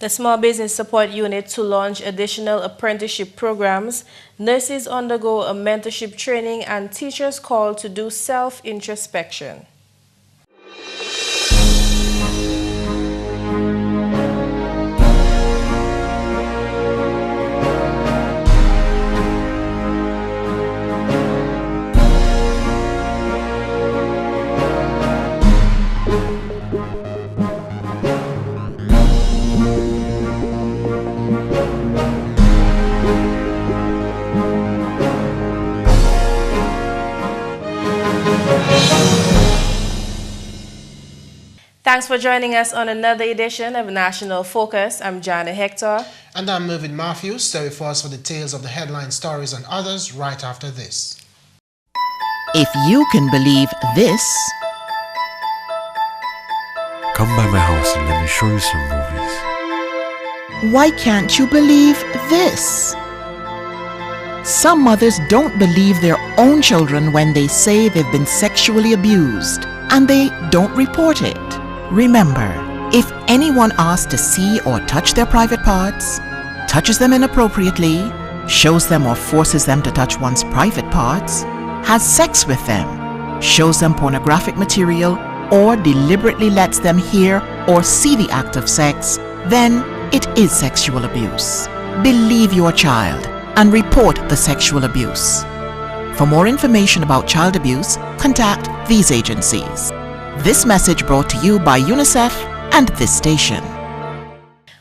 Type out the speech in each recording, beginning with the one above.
The Small Business Support Unit to launch additional apprenticeship programs, nurses undergo a mentorship training, and teachers called to do self-introspection. Thanks for joining us on another edition of National Focus. I'm Jarna, Hector. And I'm Mervin. Stay with us for details of the headline stories and others right after this. If you can believe this. Come by my house and let me show you some movies. Why can't you believe this? Some mothers don't believe their own children when they say they've been sexually abused, and they don't report it. Remember, if anyone asks to see or touch their private parts, touches them inappropriately, shows them or forces them to touch one's private parts, has sex with them, shows them pornographic material, or deliberately lets them hear or see the act of sex, then it is sexual abuse. Believe your child and report the sexual abuse. For more information about child abuse, contact these agencies. This message brought to you by UNICEF and this station.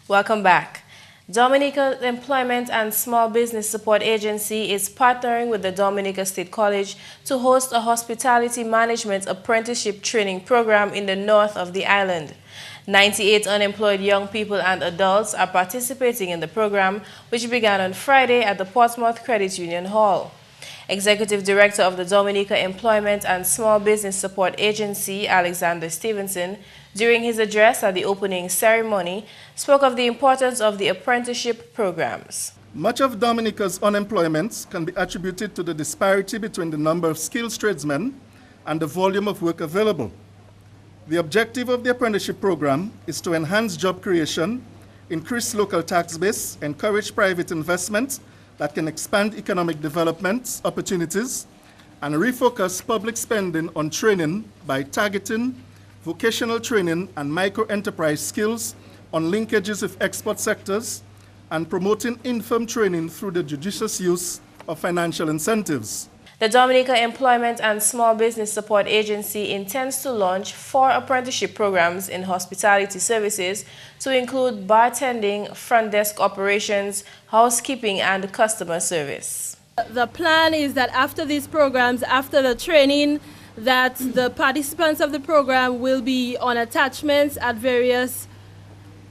Welcome back. Dominica's Employment and Small Business Support Agency is partnering with the Dominica State College to host a hospitality management apprenticeship training program in the north of the island. 98 unemployed young people and adults are participating in the program, which began on Friday at the Portsmouth Credit Union Hall. Executive Director of the Dominica Employment and Small Business Support Agency, Alexander Stevenson, during his address at the opening ceremony, spoke of the importance of the apprenticeship programs. Much of Dominica's unemployment can be attributed to the disparity between the number of skilled tradesmen and the volume of work available. The objective of the apprenticeship program is to enhance job creation, increase local tax base, encourage private investment that can expand economic development opportunities, and refocus public spending on training by targeting vocational training and micro-enterprise skills on linkages with export sectors, and promoting in-firm training through the judicious use of financial incentives. The Dominica Employment and Small Business Support Agency intends to launch 4 apprenticeship programs in hospitality services to include bartending, front desk operations, housekeeping, and customer service. The plan is that after these programs, after the training, that the participants of the program will be on attachments at various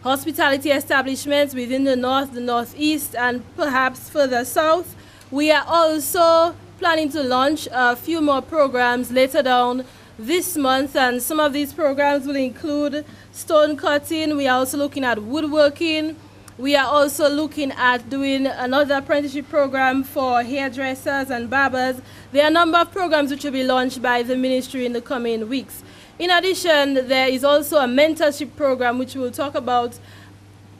hospitality establishments within the north, the northeast, and perhaps further south. We are also planning to launch a few more programs later down this month, and some of these programs will include stone cutting. We are also looking at woodworking. We are also looking at doing another apprenticeship program for hairdressers and barbers. There are a number of programs which will be launched by the ministry in the coming weeks. In addition, there is also a mentorship program which we'll talk about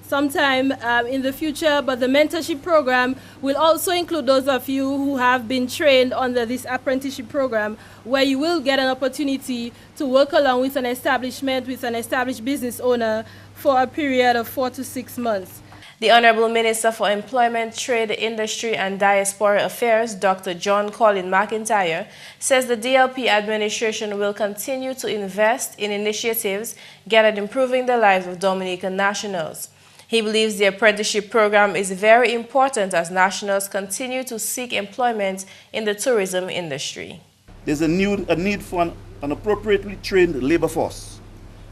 sometime in the future, but the mentorship program will also include those of you who have been trained under this apprenticeship program, where you will get an opportunity to work along with an establishment, with an established business owner for a period of 4 to 6 months. The Honorable Minister for Employment, Trade, Industry and Diaspora Affairs, Dr. John Colin McIntyre, says the DLP administration will continue to invest in initiatives geared at improving the lives of Dominican nationals. He believes the apprenticeship program is very important as nationals continue to seek employment in the tourism industry. There's a need for an appropriately trained labor force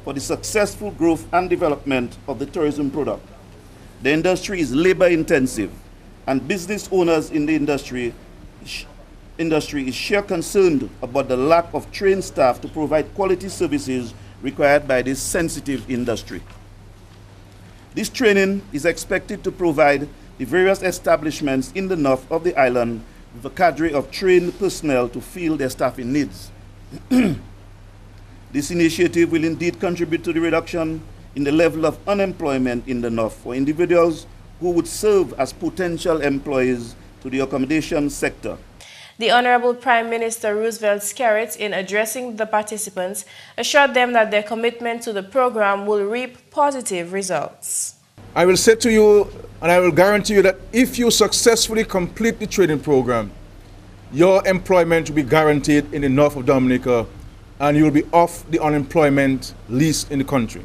for the successful growth and development of the tourism product. The industry is labor intensive, and business owners in the industry is sure concerned about the lack of trained staff to provide quality services required by this sensitive industry. This training is expected to provide the various establishments in the north of the island with a cadre of trained personnel to fill their staffing needs. This initiative will indeed contribute to the reduction in the level of unemployment in the North for individuals who would serve as potential employees to the accommodation sector. The Honorable Prime Minister Roosevelt Skerrit, in addressing the participants, assured them that their commitment to the program will reap positive results. I will say to you, and I will guarantee you that if you successfully complete the training program, your employment will be guaranteed in the North of Dominica, and you will be off the unemployment list in the country.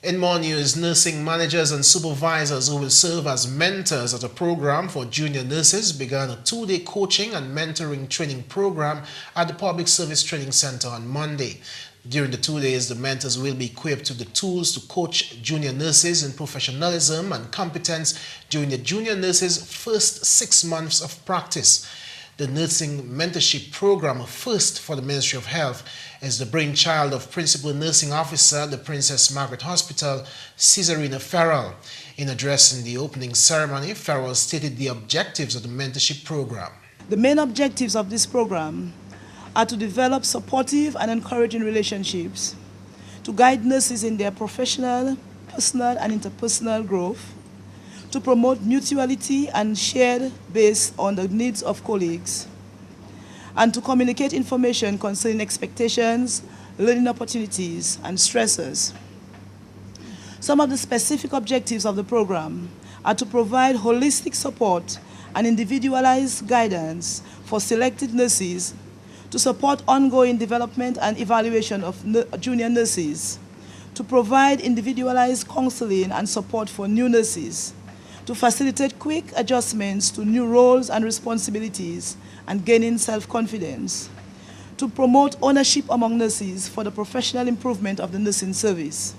In more news, nursing managers and supervisors who will serve as mentors at a program for junior nurses began a 2-day coaching and mentoring training program at the Public Service Training Center on Monday. During the 2 days, the mentors will be equipped with the tools to coach junior nurses in professionalism and competence during the junior nurses' first 6 months of practice. The nursing mentorship program, a first for the Ministry of Health, is the brainchild of Principal Nursing Officer at the Princess Margaret Hospital, Caesarina Farrell. In addressing the opening ceremony, Farrell stated the objectives of the mentorship program. The main objectives of this program are to develop supportive and encouraging relationships, to guide nurses in their professional, personal, and interpersonal growth, to promote mutuality and shared based on the needs of colleagues, and to communicate information concerning expectations, learning opportunities, and stressors. Some of the specific objectives of the program are to provide holistic support and individualized guidance for selected nurses, to support ongoing development and evaluation of junior nurses, to provide individualized counseling and support for new nurses, to facilitate quick adjustments to new roles and responsibilities and gaining self-confidence, to promote ownership among nurses for the professional improvement of the nursing service,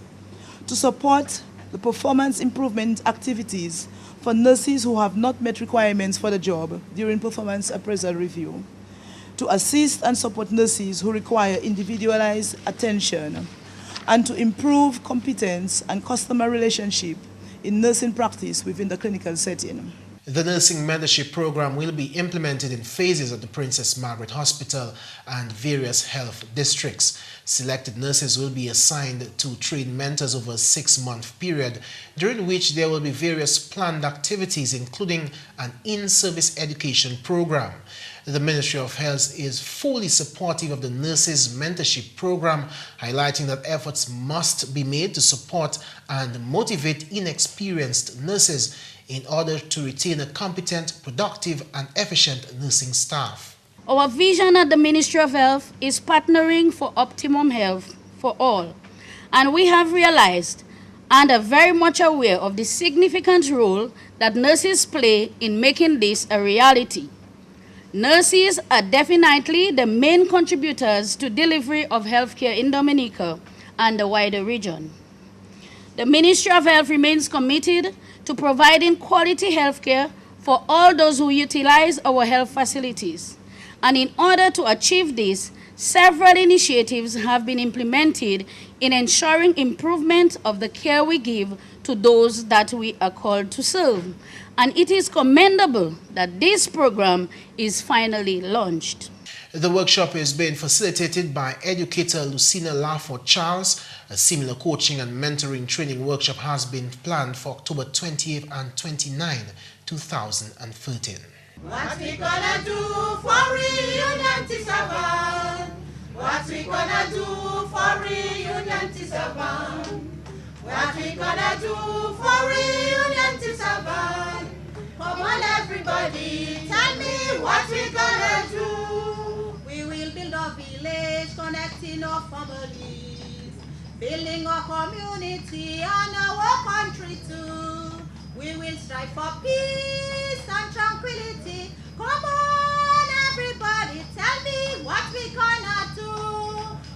to support the performance improvement activities for nurses who have not met requirements for the job during performance appraisal review, to assist and support nurses who require individualized attention, and to improve competence and customer relationship in nursing practice within the clinical setting. The nursing mentorship program will be implemented in phases at the Princess Margaret Hospital and various health districts. Selected nurses will be assigned to train mentors over a 6-month period, during which there will be various planned activities, including an in-service education program. The Ministry of Health is fully supportive of the nurses mentorship program, highlighting that efforts must be made to support and motivate inexperienced nurses in order to retain a competent, productive, and efficient nursing staff. Our vision at the Ministry of Health is partnering for optimum health for all, and we have realized and are very much aware of the significant role that nurses play in making this a reality. Nurses are definitely the main contributors to delivery of healthcare in Dominica and the wider region. The Ministry of Health remains committed to providing quality healthcare for all those who utilize our health facilities. And in order to achieve this, several initiatives have been implemented in ensuring improvement of the care we give to those that we are called to serve. And it is commendable that this program is finally launched. The workshop is being facilitated by educator Lucina Laford Charles. A similar coaching and mentoring training workshop has been planned for October 28th and 29th, 2013. What we gonna do for reunion to survive? What we gonna do for reunion to survive? What we gonna do for reunion to survive? Come on everybody, tell me what we gonna do. We will build a village connecting our families, building our community and our country too. We will strive for peace and tranquility. Come on everybody, tell me what we gonna do.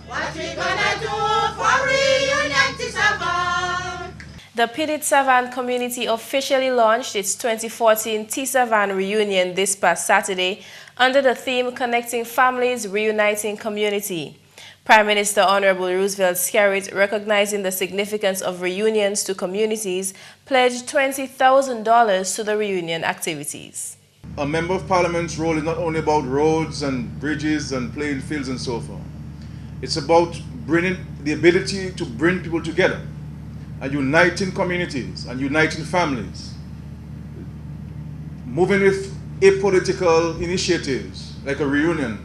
What we gonna do for reunion to survive? The Pidit Savan community officially launched its 2014 T-Savan reunion this past Saturday under the theme Connecting Families, Reuniting Community. Prime Minister Honorable Roosevelt Skerrit, recognizing the significance of reunions to communities, pledged $20,000 to the reunion activities. A Member of Parliament's role is not only about roads and bridges and playing fields and so forth. It's about bringing the ability to bring people together, and uniting communities and uniting families, moving with apolitical initiatives like a reunion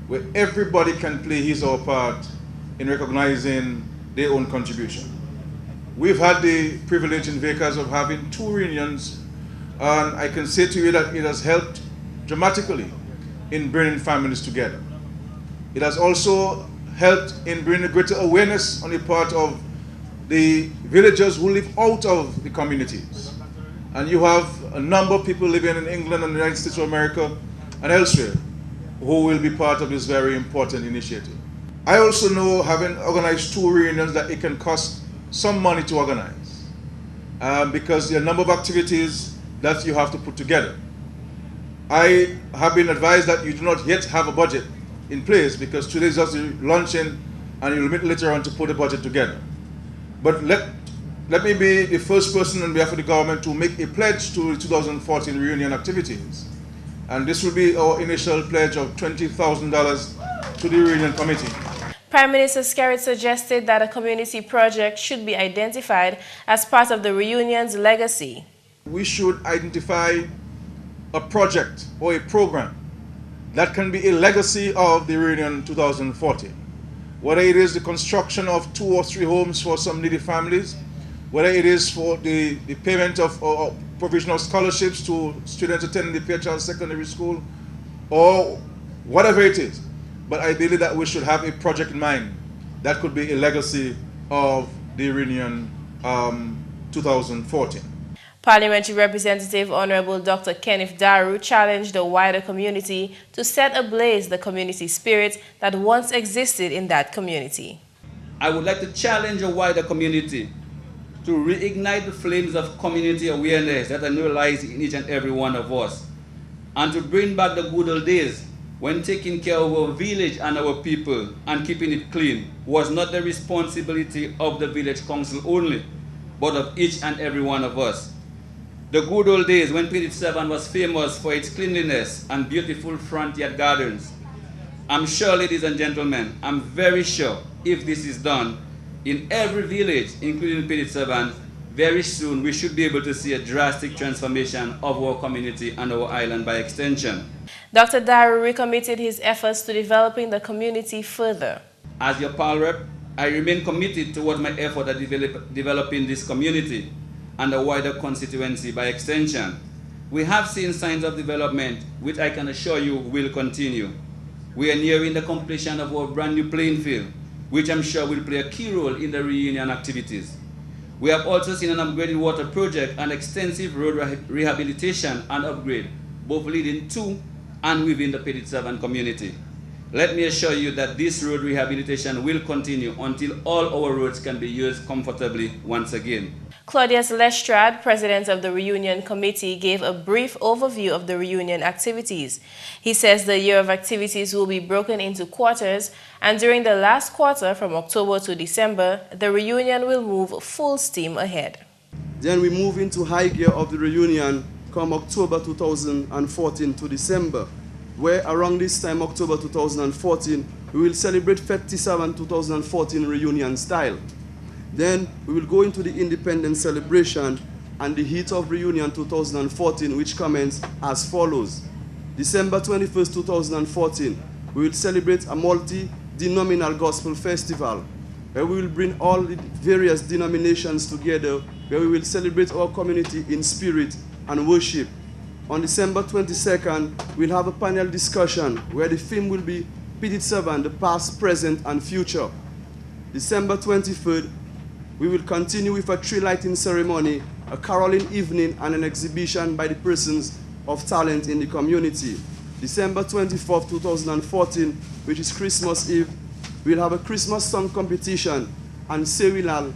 where everybody can play his or her part in recognizing their own contribution. We've had the privilege in Vickers of having 2 reunions, and I can say to you that it has helped dramatically in bringing families together. It has also helped in bringing greater awareness on the part of the villagers who live out of the communities. And you have a number of people living in England and the United States of America and elsewhere who will be part of this very important initiative. I also know, having organized 2 reunions, that it can cost some money to organize because there are a number of activities that you have to put together. I have been advised that you do not yet have a budget in place because today is just the luncheon and you'll meet later on to put a budget together. But let me be the first person on behalf of the government to make a pledge to the 2014 reunion activities. And this will be our initial pledge of $20,000 to the reunion committee. Prime Minister Skerrit suggested that a community project should be identified as part of the reunion's legacy. We should identify a project or a program that can be a legacy of the reunion 2014. Whether it is the construction of 2 or 3 homes for some needy families, whether it is for the payment of provisional scholarships to students attending the Fairchild Secondary School, or whatever it is. But I believe that we should have a project in mind that could be a legacy of the reunion 2014. Parliamentary Representative Honorable Dr. Kenneth Daru challenged the wider community to set ablaze the community spirit that once existed in that community. I would like to challenge a wider community to reignite the flames of community awareness that lies in each and every one of us, and to bring back the good old days when taking care of our village and our people and keeping it clean was not the responsibility of the village council only, but of each and every one of us. The good old days when Pidit 7 was famous for its cleanliness and beautiful front yard gardens. I'm sure, ladies and gentlemen, I'm very sure if this is done in every village, including Pidit 7, very soon we should be able to see a drastic transformation of our community and our island by extension. Dr. Daru recommitted his efforts to developing the community further. As your PAL rep, I remain committed toward my effort at developing this community and a wider constituency by extension. We have seen signs of development, which I can assure you will continue. We are nearing the completion of our brand new playing field, which I'm sure will play a key role in the reunion activities. We have also seen an upgraded water project and extensive road rehabilitation and upgrade, both leading to and within the Pidit 7 community. Let me assure you that this road rehabilitation will continue until all our roads can be used comfortably once again. Claudius Lestrade, president of the Reunion Committee, gave a brief overview of the reunion activities. He says the year of activities will be broken into quarters, and during the last quarter, from October to December, the reunion will move full steam ahead. Then we move into high gear of the reunion come October 2014 to December, where around this time, October 2014, we will celebrate 57 2014 reunion style. Then we will go into the independence celebration and the heat of reunion 2014, which commences as follows. December 21st, 2014, we will celebrate a multi-denominational gospel festival, where we will bring all the various denominations together, where we will celebrate our community in spirit and worship. On December 22nd, we'll have a panel discussion where the theme will be Pidit 7, the past, present, and future. December 23rd, we will continue with a tree lighting ceremony, a caroling evening, and an exhibition by the persons of talent in the community. December 24th, 2014, which is Christmas Eve, we'll have a Christmas song competition and serenal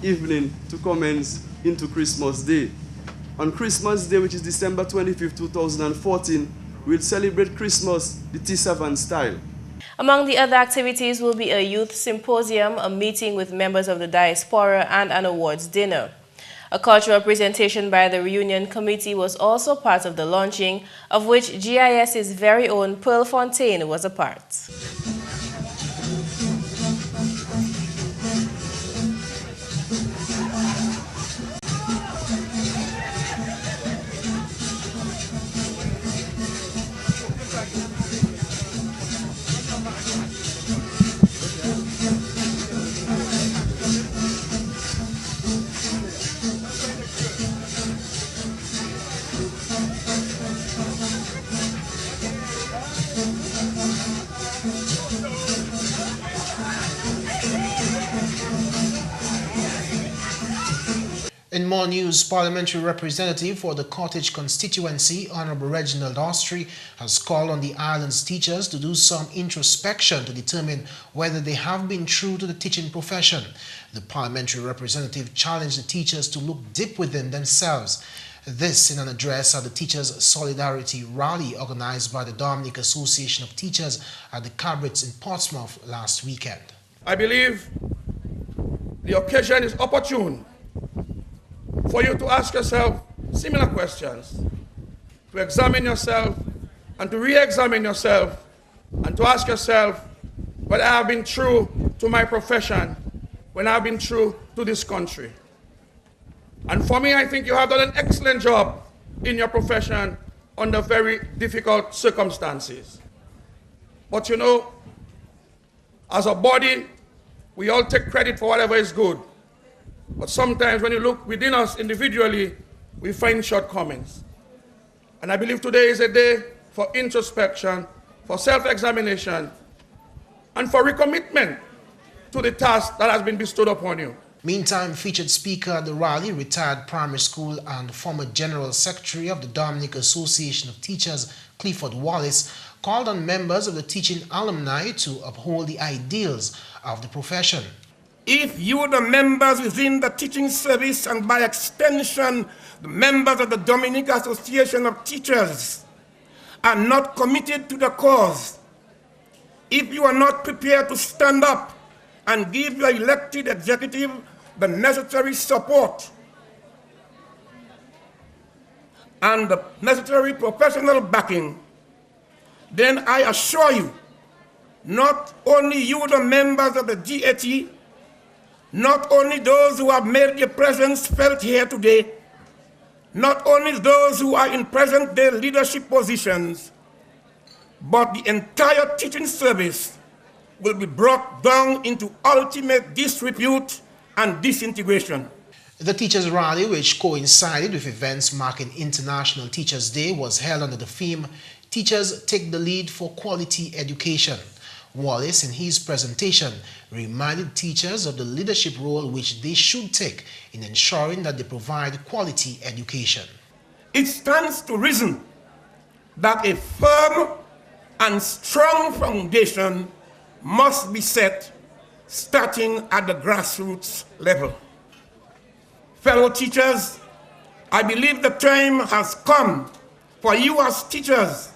evening to commence into Christmas Day. On Christmas Day, which is December 25th, 2014, we'll celebrate Christmas the T7 style. Among the other activities will be a youth symposium, a meeting with members of the diaspora, and an awards dinner. A cultural presentation by the Reunion Committee was also part of the launching, of which GIS's very own Pearl Fontaine was a part. In more news, Parliamentary Representative for the Cottage constituency, Honorable Reginald Austri, has called on the island's teachers to do some introspection to determine whether they have been true to the teaching profession. The parliamentary representative challenged the teachers to look deep within themselves. This in an address at the Teachers' Solidarity Rally organized by the Dominica Association of Teachers at the Cabrits in Portsmouth last weekend. I believe the occasion is opportune for you to ask yourself similar questions, to examine yourself and to re-examine yourself and to ask yourself whether I have been true to my profession, when I have been true to this country. And for me, I think you have done an excellent job in your profession under very difficult circumstances. But you know, as a body, we all take credit for whatever is good. But sometimes when you look within us individually, we find shortcomings. And I believe today is a day for introspection, for self-examination, and for recommitment to the task that has been bestowed upon you. Meantime, featured speaker at the rally, retired primary school and former General Secretary of the Dominica Association of Teachers, Clifford Wallace, called on members of the teaching alumni to uphold the ideals of the profession. If you, the members within the teaching service and by extension, the members of the Dominica Association of Teachers are not committed to the cause, if you are not prepared to stand up and give your elected executive the necessary support and the necessary professional backing, then I assure you, not only you, the members of the GAT, not only those who have made their presence felt here today, not only those who are in present-day leadership positions, but the entire teaching service will be brought down into ultimate disrepute and disintegration. The Teachers' Rally, which coincided with events marking International Teachers' Day, was held under the theme, Teachers Take the Lead for Quality Education. Wallace, in his presentation, reminded teachers of the leadership role which they should take in ensuring that they provide quality education. It stands to reason that a firm and strong foundation must be set starting at the grassroots level. Fellow teachers, I believe the time has come for you as teachers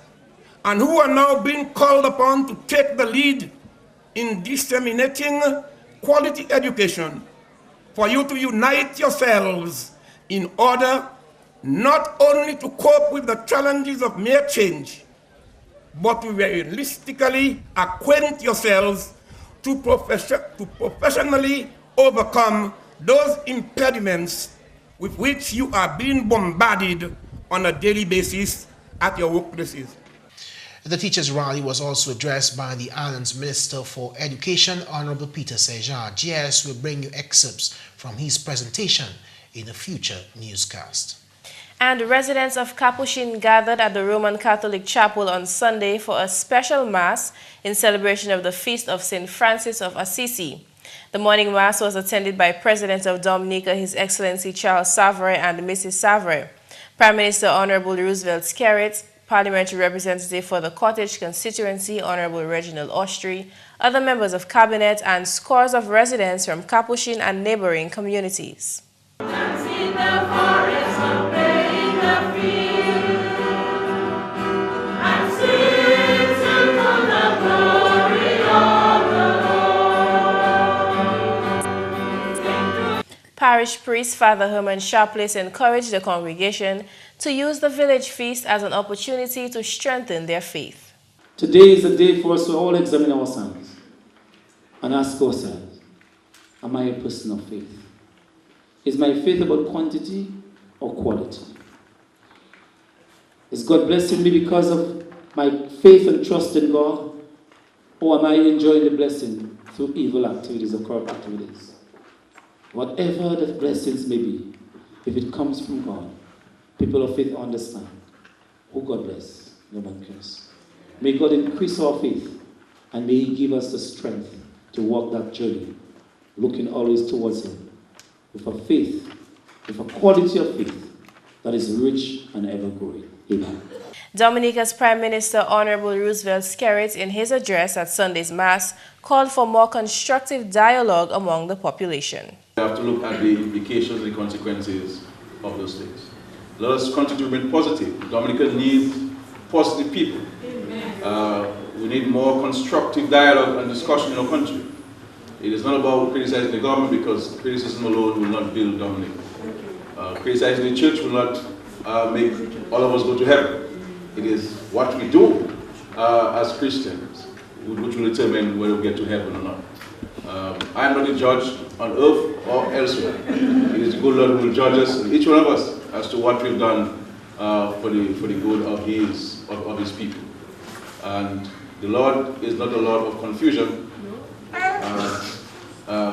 and who are now being called upon to take the lead in disseminating quality education, for you to unite yourselves in order not only to cope with the challenges of mere change, but to realistically acquaint yourselves to professionally overcome those impediments with which you are being bombarded on a daily basis at your workplaces. The Teachers' Rally was also addressed by the island's Minister for Education, Honorable Peter Sejar. GIS will bring you excerpts from his presentation in a future newscast. And residents of Capuchin gathered at the Roman Catholic Chapel on Sunday for a special Mass in celebration of the feast of St. Francis of Assisi. The morning Mass was attended by President of Dominica, His Excellency Charles Savary and Mrs. Savary, Prime Minister Honorable Roosevelt Skerrit, Parliamentary Representative for the Cottage constituency, Honorable Reginald Austri, other members of Cabinet, and scores of residents from Capuchin and neighboring communities. Parish priest Father Herman Sharpless encouraged the congregation to use the village feast as an opportunity to strengthen their faith. Today is a day for us to all examine ourselves and ask ourselves, am I a person of faith? Is my faith about quantity or quality? Is God blessing me because of my faith and trust in God? Or am I enjoying the blessing through evil activities or corrupt activities? Whatever the blessings may be, if it comes from God, people of faith understand who God bless, no man curse. May God increase our faith and may He give us the strength to walk that journey, looking always towards Him with a faith with a quality of faith that is rich and ever growing. Amen. Dominica's Prime Minister Honorable Roosevelt Skerrit, in his address at Sunday's Mass, called for more constructive dialogue among the population. We have to look at the implications and the consequences of those things. Let us continue to remain positive. Dominica needs positive people. We need more constructive dialogue and discussion in our country. It is not about criticizing the government, because criticism alone will not build Dominica. Criticizing the church will not make all of us go to heaven. It is what we do as Christians which will determine whether we get to heaven or not. I am not a judge on earth or elsewhere. It is the good Lord who will judge us, each one of us, as to what we've done for the good of his people. And the Lord is not a Lord of confusion.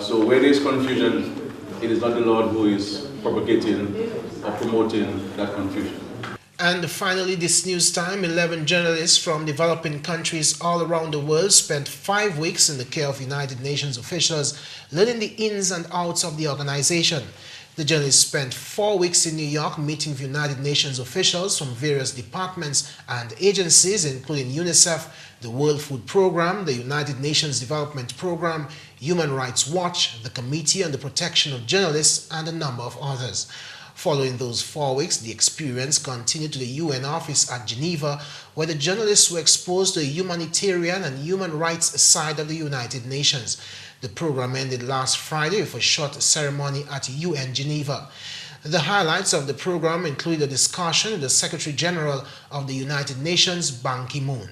So where there is confusion, it is not the Lord who is propagating or promoting that confusion. And finally, this news time, 11 journalists from developing countries all around the world spent 5 weeks in the care of United Nations officials, learning the ins and outs of the organization. The journalists spent 4 weeks in New York meeting with United Nations officials from various departments and agencies, including UNICEF, the World Food Programme, the United Nations Development Programme, Human Rights Watch, the Committee on the Protection of Journalists, and a number of others. Following those 4 weeks, the experience continued to the UN office at Geneva, where the journalists were exposed to the humanitarian and human rights side of the United Nations. The program ended last Friday with a short ceremony at UN Geneva. The highlights of the program include a discussion with the Secretary General of the United Nations, Ban Ki-moon.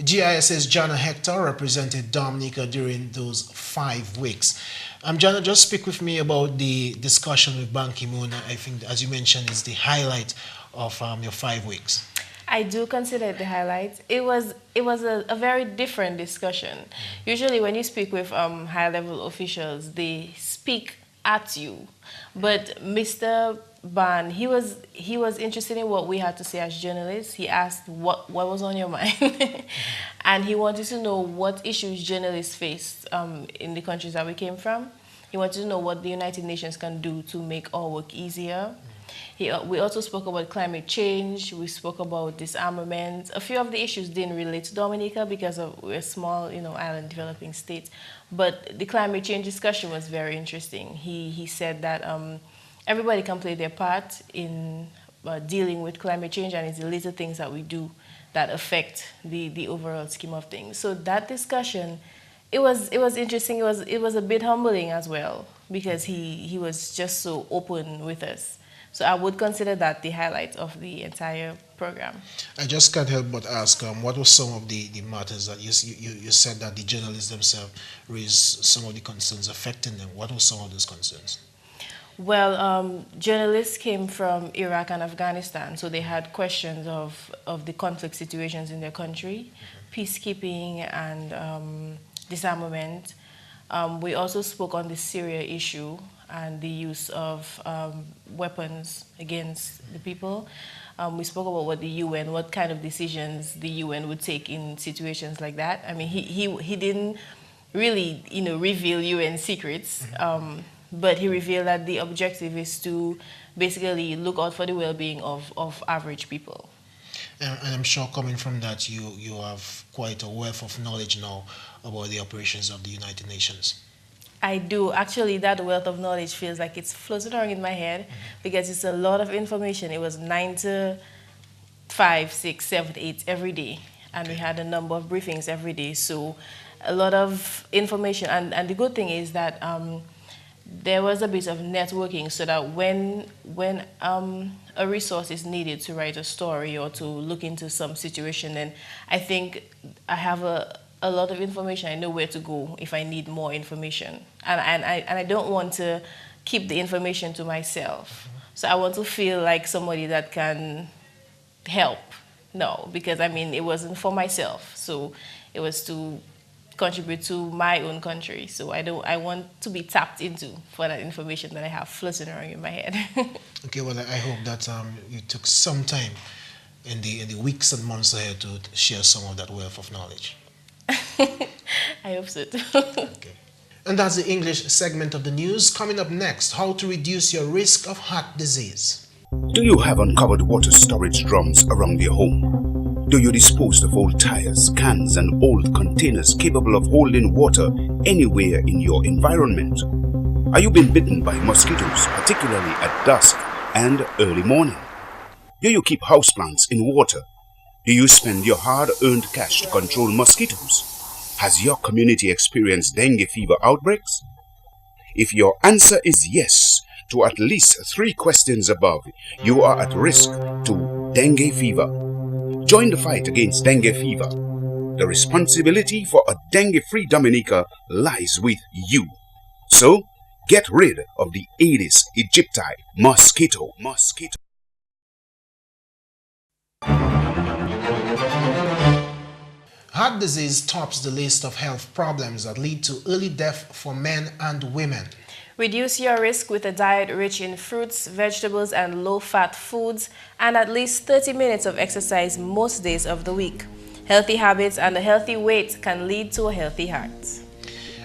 GIS's Jarna Hector represented Dominica during those 5 weeks. Jarna, just speak with me about the discussion with Ban Ki-moon. I think, as you mentioned, is the highlight of your 5 weeks. I do consider it the highlight. It was a very different discussion. Usually when you speak with high-level officials, they speak at you. But Mr. Ban, he was interested in what we had to say as journalists. He asked what was on your mind. And he wanted to know what issues journalists faced in the countries that we came from. He wanted to know what the United Nations can do to make our work easier. We also spoke about climate change. We spoke about disarmament. A few of the issues didn't relate to Dominica because we're a small, island developing state. But the climate change discussion was very interesting. He said that everybody can play their part in dealing with climate change, and it's the little things that we do that affect the overall scheme of things. So that discussion, it was interesting. It was a bit humbling as well, because he was just so open with us. So I would consider that the highlight of the entire program. I just can't help but ask, what were some of the matters that you said that the journalists themselves raised some of the concerns affecting them? What were some of those concerns? Well, journalists came from Iraq and Afghanistan, so they had questions of the conflict situations in their country, peacekeeping and disarmament. We also spoke on the Syria issue and the use of weapons against the people. We spoke about what kind of decisions the UN would take in situations like that. I mean, he didn't really, reveal UN secrets, but he revealed that the objective is to basically look out for the well-being of average people. And I'm sure coming from that, you have quite a wealth of knowledge now about the operations of the United Nations. I do. Actually, that wealth of knowledge feels like it's floating around in my head because it's a lot of information. It was 9 to 5, 6, 7, 8 every day. And we had a number of briefings every day. So a lot of information. And the good thing is that there was a bit of networking so that when a resource is needed to write a story or to look into some situation, then I think I have a lot of information. I know where to go if I need more information. And I don't want to keep the information to myself. So I want to feel like somebody that can help. No, because I mean, it wasn't for myself. So it was to contribute to my own country. So I want to be tapped into for that information that I have floating around in my head. Okay, well, I hope that you took some time in the weeks and months ahead to share some of that wealth of knowledge. I hope so too. Okay. And that's the English segment of the news. Coming up next, how to reduce your risk of heart disease. Do you have uncovered water storage drums around your home? Do you dispose of old tires, cans, and old containers capable of holding water anywhere in your environment? Are you being bitten by mosquitoes, particularly at dusk and early morning? Do you keep houseplants in water? Do you spend your hard-earned cash to control mosquitoes? Has your community experienced dengue fever outbreaks? If your answer is yes to at least 3 questions above, you are at risk to dengue fever. Join the fight against dengue fever. The responsibility for a dengue-free Dominica lies with you. So, get rid of the Aedes aegypti mosquito. Heart disease tops the list of health problems that lead to early death for men and women. Reduce your risk with a diet rich in fruits, vegetables, and low-fat foods, and at least 30 minutes of exercise most days of the week. Healthy habits and a healthy weight can lead to a healthy heart.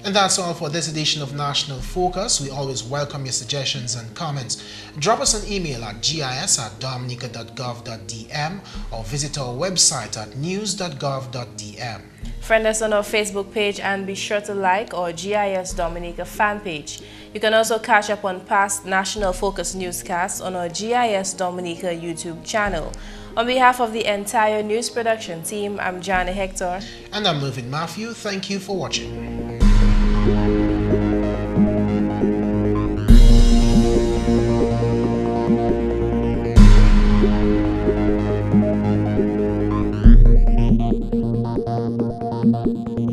And that's all for this edition of National Focus. We always welcome your suggestions and comments. Drop us an email at gis@dominica.gov.dm or visit our website at news.gov.dm. Friend us on our Facebook page and be sure to like our GIS Dominica fan page. You can also catch up on past National Focus newscasts on our GIS Dominica YouTube channel. On behalf of the entire news production team, I'm Jarna Hector. And I'm Mervin Matthew. Thank you for watching. Thank you.